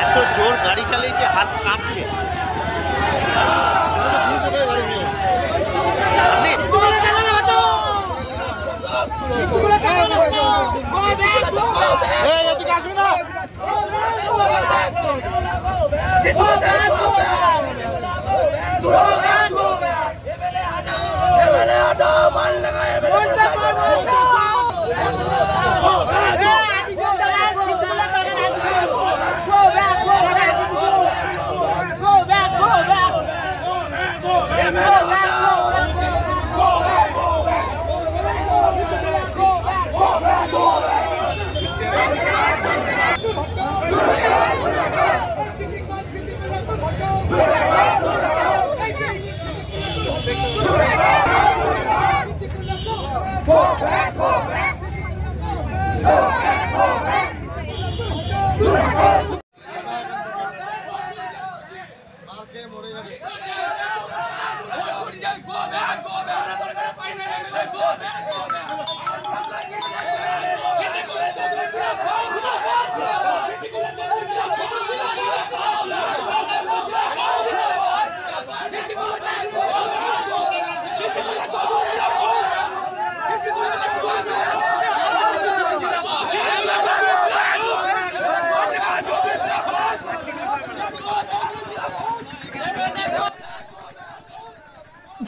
এত জোর গাড়ি চালিয়ে যে হাত কাঁপছে।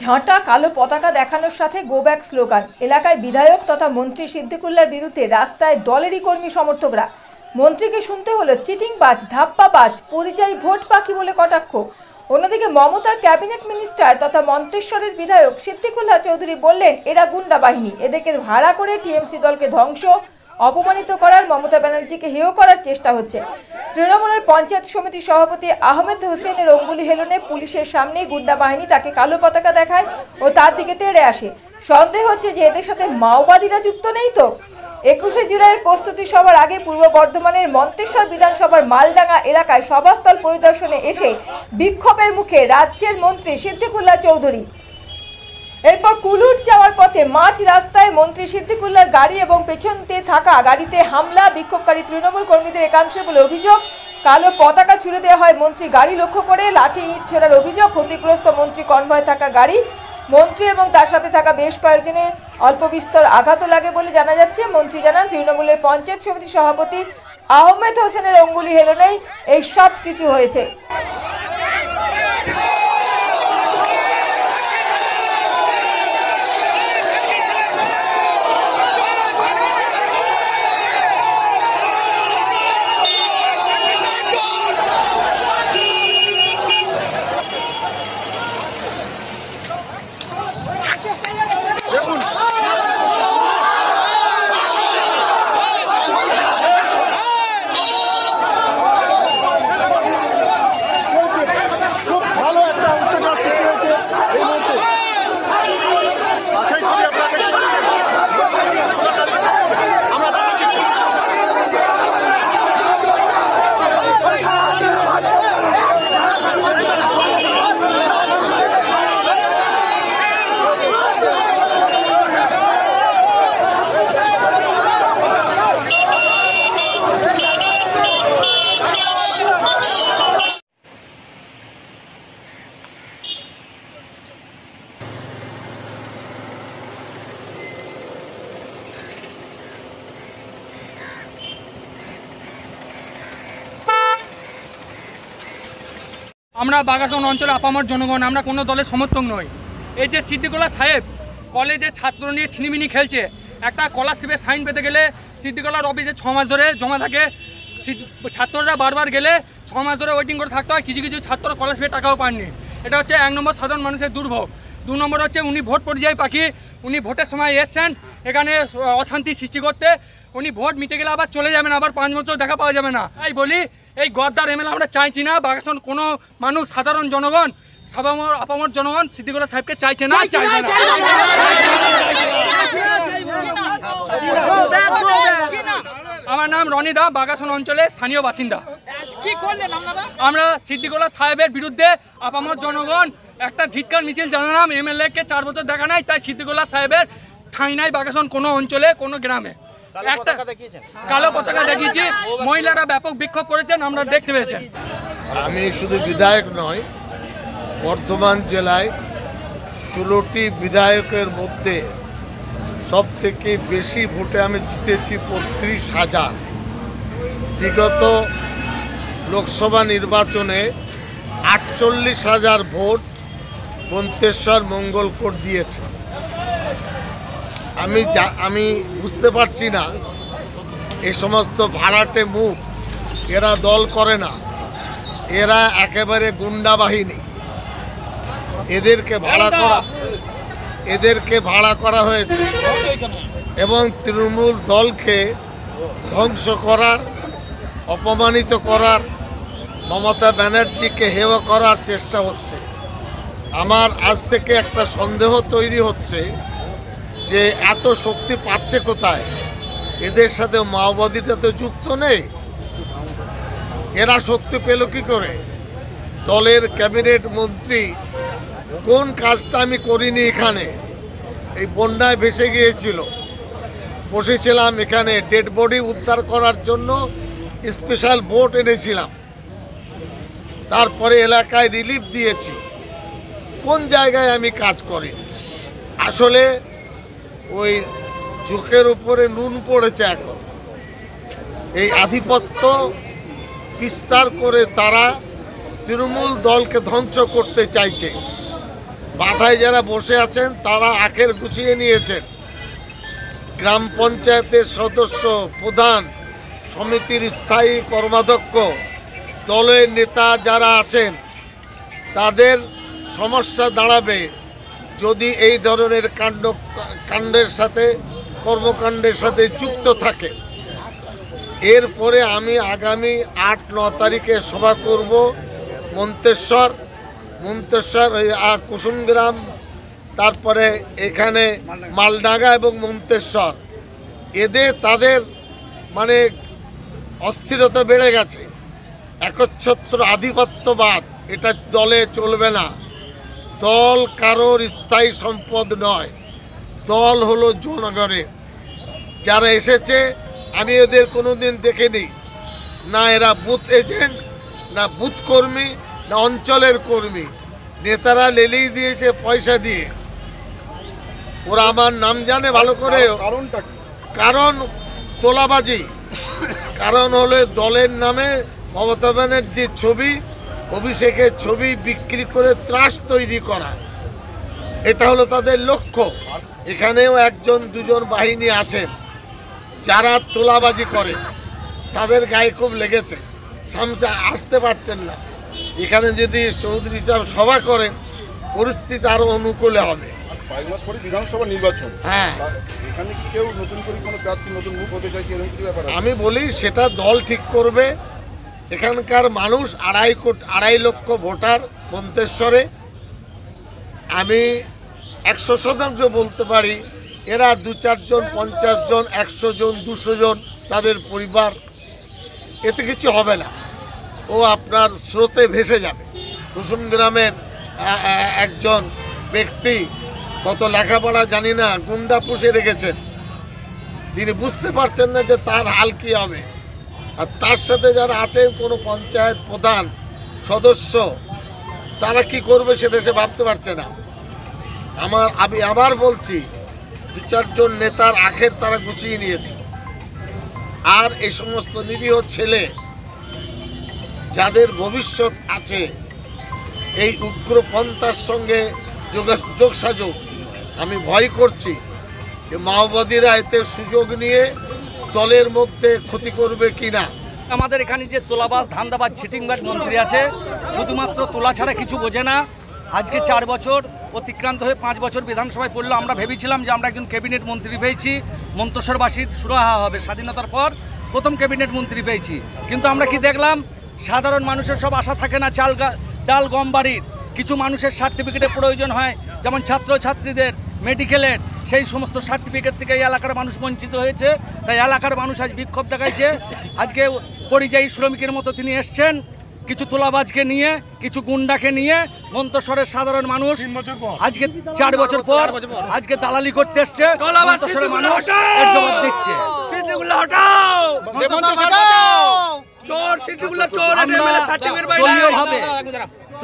ঝাঁটা কালো পতাকা দেখানোর সাথে গো ব্যাক স্লোগান। এলাকায় বিধায়ক তথা মন্ত্রী সিদ্দিকুল্লার বিরুদ্ধে রাস্তায় দলেরই কর্মী সমর্থকরা। মন্ত্রীকে শুনতে হলো চিটিংবাজ, ধাপ্পাবাজ, পরিযায়ী ভোট পাখি বলে কটাক্ষ। অন্যদিকে মমতার ক্যাবিনেট মিনিস্টার তথা মন্তেশ্বরের বিধায়ক সিদ্দিকুল্লাহ চৌধুরী বললেন, এরা গুন্ডা বাহিনী, এদেরকে ভাড়া করে টিএমসি দলকে ধ্বংস, অপমানিত করার, মমতা ব্যানার্জিকে হেয় করার চেষ্টা হচ্ছে। তৃণমূলের পঞ্চায়েত সমিতি সভাপতি আহমেদ হোসেনের অঙ্গুলি হেলনে পুলিশের সামনেই গুন্ডা বাহিনী তাকে কালো পতাকা দেখায় ও তার দিকে তেড়ে আসে। সন্দেহ হচ্ছে যে এদের সাথে মাওবাদীরা যুক্ত নেই তো। 21শে জুলাইয়ের প্রস্তুতি সভার আগে পূর্ব বর্ধমানের মন্তেশ্বর বিধানসভার মালডাঙ্গা এলাকায় সভাস্থল পরিদর্শনে এসে বিক্ষোভের মুখে রাজ্যের মন্ত্রী সিদ্দিকুল্লাহ চৌধুরী। এরপর কুলুট যাওয়ার পথে মাঝ রাস্তায় মন্ত্রী সিদ্দিকুল্লাহর গাড়ি এবং পেছনতে থাকা গাড়িতে হামলা। বিক্ষোভকারী তৃণমূল কর্মীদের একাংশের বলে অভিযোগ, কালো পতাকা ছুড়ে দেওয়া হয় মন্ত্রী গাড়ি লক্ষ্য করে, লাঠি ইট ছোড়ার অভিযোগ। ক্ষতিগ্রস্ত মন্ত্রী কনভয়ে থাকা গাড়ি, মন্ত্রী এবং তার সাথে থাকা বেশ কয়েকজনের অল্প বিস্তর আঘাতও লাগে বলে জানা যাচ্ছে। মন্ত্রী জানান, তৃণমূলের পঞ্চায়েত সমিতি সভাপতি আহমেদ হোসেনের অঙ্গুলি হেলনেই এই সব কিছু হয়েছে। আমরা বাগাসন অঞ্চলে আপামর জনগণ, আমরা কোনো দলের সমর্থক নই। এই যে সিদ্দিকুল্লাহ সাহেব কলেজে ছাত্র নিয়ে ছিনিমিনি খেলছে, একটা স্কলারশিপের সাইন পেতে গেলে সিদ্দিকুল্লাহর অফিসে 6 মাস ধরে জমা থাকে, ছাত্ররা বারবার গেলে 6 মাস ধরে ওয়েটিং করে থাকতে হয়। কিছু কিছু ছাত্র স্কলারশিপের টাকাও পাননি। এটা হচ্ছে 1 নম্বর সাধারণ মানুষের দুর্ভোগ। 2 নম্বর হচ্ছে উনি ভোট পরিযায়ী পাখি। উনি ভোটের সময় এসছেন এখানে অশান্তি সৃষ্টি করতে। উনি ভোট মিটে গেলে আবার চলে যাবেন, আবার 5 বছর দেখা পাওয়া যাবে না। তাই বলি এই গদ্দার এমএলএ আমরা চাইছি না। বাগাসন কোনো মানুষ, সাধারণ জনগণ, আপামর জনগণ সিদ্দিকুল্লা সাহেবকে চাইছে না, চাইবে না। আমার নাম রনি দা, বাগাসন অঞ্চলের স্থানীয় বাসিন্দা। আমরা সিদ্দিকুল্লা সাহেবের বিরুদ্ধে আপামর জনগণ একটা ধিক্কার মিছিল জানালাম। এমএলএ-কে 4 বছর দেখা নাই, তাই সিদ্দিকুল্লা সাহেবের ঠাঁই নাই বাগাসন কোনো অঞ্চলে, কোনো গ্রামে। একটা কালো পতাকা দেখিয়েছি, মহিলারা ব্যাপক বিক্ষোভ করেছেন, আমরা দেখতে পেয়েছেন। আমি শুধু বিধায়ক নয়, বর্ধমান জেলায় 16টি বিধায়কের মধ্যে সব থেকে বেশি ভোটে আমি জিতেছি 35,000। বিগত লোকসভা নির্বাচনে 48,000 ভোট মন্তেশ্বর মঙ্গলকোট দিয়েছে। আমি বুঝতে পারছি না এই সমস্ত ভাড়াটে মুখ, এরা দল করে না, এরা একেবারে গুন্ডা বাহিনী। এদেরকে ভাড়া করা হয়েছে এবং তৃণমূল দলকে ধ্বংস করার, অপমানিত করার, মমতা ব্যানার্জিকে হেয় করার চেষ্টা হচ্ছে। আমার আজ থেকে একটা সন্দেহ তৈরি হচ্ছে যে এত শক্তি পাচ্ছে কোথায়? এদের সাথে মাওবাদীটা তো যুক্ত নেই, এরা শক্তি পেল কি করে? দলের ক্যাবিনেট মন্ত্রী কোন কাজটা আমি করিনি এখানে? এই বন্যায় ভেসে গিয়েছিল, বসেছিলাম এখানে ডেড বডি উদ্ধার করার জন্য, স্পেশাল বোট এনেছিলাম, তারপরে এলাকায় রিলিফ দিয়েছি। কোন জায়গায় আমি কাজ করি? আসলে ওই চোখের উপরে নুন পড়েছে এখন। এই আধিপত্য বিস্তার করে তারা তৃণমূল দলকে ধ্বংস করতে চাইছে। মাথায় যারা বসে আছেন তারা আখের গুছিয়ে নিয়েছেন। গ্রাম পঞ্চায়েতের সদস্য, প্রধান, সমিতির স্থায়ী কর্মাধ্যক্ষ, দলের নেতা যারা আছেন তাদের সমস্যা দাঁড়াবে যদি এই ধরনের কাণ্ডের সাথে, কর্মকাণ্ডের সাথে যুক্ত থাকে। এরপরে আমি আগামী 8-9 তারিখে সভা করব মন্তেশ্বর, কুসুমগ্রাম, তারপরে এখানে মালডাঙ্গা এবং মন্তেশ্বর। তাদের মানে অস্থিরতা বেড়ে গেছে, একচ্ছত্র আধিপত্যবাদ, এটা দলে চলবে না। দল কারোর স্থায়ী সম্পদ নয়, দল হলো জনগণের। যারা এসেছে আমি এদের কোনোদিন দেখিনি, না এরা বুথ এজেন্ট, না বুথ কর্মী, না অঞ্চলের কর্মী। নেতারা লেলিয়ে দিয়েছে পয়সা দিয়ে। ওরা আমার নাম জানে ভালো করে। কারণ তোলাবাজি, কারণ হলো দলের নামে মমতা ব্যানার্জির ছবি, অভিষেকের ছবি বিক্রি করে ত্রাস তৈরি করা, এটা হলো তাদের লক্ষ্য। এখানেও 1-2 বাহিনী আছেন যারা তোলাবাজি করে, তাদের গায়ে খুব লেগেছে, সামনে আসতে পারছেন না। এখানে যদি চৌধুরী সাহেব সভা করেন পরিস্থিতি আরো অনুকূলে হবে। 5 মাস পরে বিধানসভা নির্বাচন, হ্যাঁ, এখানে কি কেউ নতুন করে কোনো প্রার্থী, নতুন মুখ হতে চাইছে এরকম কিছু ব্যাপার? আমি বলি সেটা দল ঠিক করবে। এখানকার মানুষ 2.5 লক্ষ ভোটার মন্তেশ্বরে। আমি 100% বলতে পারি এরা 2-4 জন, 50 জন, 100 জন, 200 জন তাদের পরিবার, এতে কিছু হবে না। ও আপনার স্রোতে ভেসে যাবে। কুসুম গ্রামের একজন ব্যক্তি, কত লেখাপড়া জানি না, গুন্ডা পুষে রেখেছেন, তিনি বুঝতে পারছেন না যে তার হাল কী হবে। আর তার সাথে যারা আছেন কোনো পঞ্চায়েত প্রধান, সদস্য, তারা কি করবে সেটা সে ভাবতে পারছে না। আমি আবার বলছি, 2-4 জন নেতার আখের তারা গুছিয়ে নিয়েছে। আর এই সমস্ত নিরীহ ছেলে যাদের ভবিষ্যৎ আছে, এই উগ্রপন্থার সঙ্গে যোগসাযোগ, আমি ভয় করছি যে মাওবাদীরা এতে সুযোগ নিয়ে দলের মধ্যে ক্ষতি করবে কিনা। আমাদের এখানে যে তোলাবাজ ধান্দাবাজ চিটিংবাজ মন্ত্রী আছে, শুধুমাত্র তোলা ছাড়া কিছু বোঝে না। আজকে 4 বছর অতিক্রান্ত হয়ে 5 বছর বিধানসভায় পড়লো। আমরা ভেবেছিলাম যে আমরা একজন ক্যাবিনেট মন্ত্রী পেয়েছি, মন্তেশ্বরবাসীর সুরাহা হবে। স্বাধীনতার পর প্রথম ক্যাবিনেট মন্ত্রী পেয়েছি, কিন্তু আমরা কি দেখলাম? সাধারণ মানুষের সব আশা থাকে না ডাল গম বাড়ির। কিছু মানুষের সার্টিফিকেটের প্রয়োজন হয়, যেমন ছাত্রছাত্রীদের, মেডিকেলের, সেই সমস্ত সার্টিফিকেট থেকে এই এলাকার মানুষ বঞ্চিত হয়েছে। তাই এলাকার মানুষ আজ বিক্ষোভ দেখাইছে। আজকে পরিযায়ী শ্রমিকের মতো তিনি এসছেন, কিছু তোলাবাজকে নিয়ে, কিছু গুন্ডাকে নিয়ে। মন্তেশ্বরের সাধারণ মানুষ আজকে 4 বছর পর আজকে দালালি করতে এসছে। মন্তেশ্বরের মানুষ এর জবাব দিচ্ছে।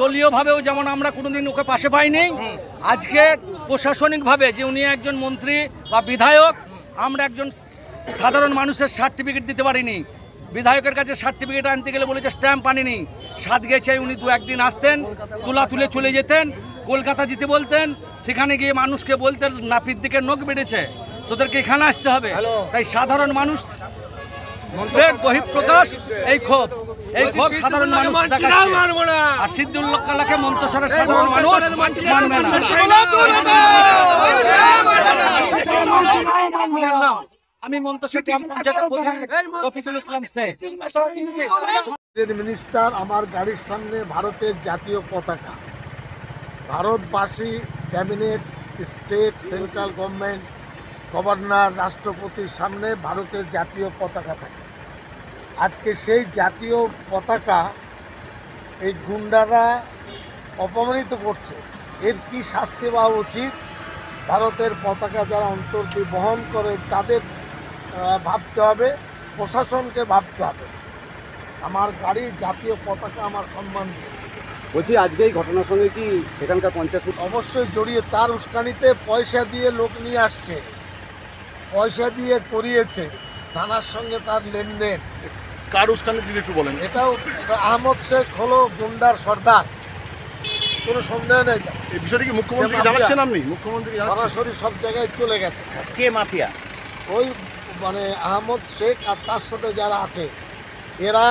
দলীয়ভাবেও যেমন আমরা কোনোদিন ওকে পাশে পাইনি, আজকে প্রশাসনিকভাবে যে উনি একজন মন্ত্রী বা বিধায়ক, আমরা একজন সাধারণ মানুষের সার্টিফিকেট দিতে পারিনি। বিধায়কের কাছে সার্টিফিকেট আনতে গেলে বলেছে স্ট্যাম্প আনিনি। সাত গেছে উনি 2-1 দিন আসতেন, তুলে চলে যেতেন, কলকাতা যেতে বলতেন। সেখানে গিয়ে মানুষকে বলতেন নাপিত দিকে নখ বেড়েছে, তোদেরকে এখানে আসতে হবে। তাই সাধারণ মানুষ বহিঃপ্রকাশ এই ক্ষোভ সাধারণ মানুষ দেখাচ্ছে। আর সিদ্দিউল্লাহ কালাকে মন্তেশ্বরের সাধারণ মানুষ মানবে না। আমি মন্তেশ্বর অফিসুল ইসলাম শেখ। মিনিস্টার আমার গাড়ির সামনে ভারতের জাতীয় পতাকা। ভারতবাসী, cabinet, state, central government, governor, রাষ্ট্রপতির সামনে ভারতের জাতীয় পতাকা থাকে। আজকে সেই জাতীয় পতাকা এই গুন্ডারা অপমানিত করছে। এর কি শাস্তি পাওয়া উচিত? ভারতের পতাকা যারা অন্তর দিয়ে বহন করে তাদের ভাবতে হবে, প্রশাসনকে ভাবতে হবে। আমার গাড়ির জাতীয় পতাকা আমার সম্মান দিয়েছে। বলছি আজকে এই ঘটনার সঙ্গে কি এখানকার পঞ্চায়েত অবশ্যই জড়িয়ে, তার উস্কানিতে পয়সা দিয়ে লোক নিয়ে আসছে, পয়সা দিয়ে করিয়েছে, থানার সঙ্গে তার লেনদেন। কার উস্কানি দিদি একটু বলেন? এটাও আহমদ শেখ হলো গুন্ডার সর্দার, কোনো সন্দেহ নেই। এই বিষয়টি কি মুখ্যমন্ত্রী জানাচ্ছেন? আপনি মুখ্যমন্ত্রী সরাসরি সব জায়গায় চলে গেছে। কে মাফিয়া? ওই মানে আহমদ শেখ আর তার সাথে যারা আছে, এরা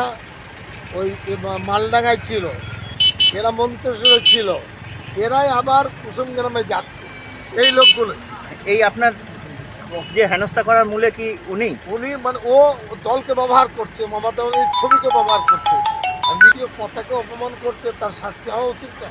ওই মালডাঙ্গায় ছিল, এরা মন্তেশ্বরে ছিল, এরাই আবার কুসুমগ্রামে যাচ্ছে। এই লোকগুলো এই আপনার যে হেনস্থা করার মূলে কি উনি মানে ও দলকে ব্যবহার করছে, মমতা ছবিকে ব্যবহার করছে, আর ভিডিও পতাকা অপমান করতে, তার শাস্তি হওয়া উচিত না।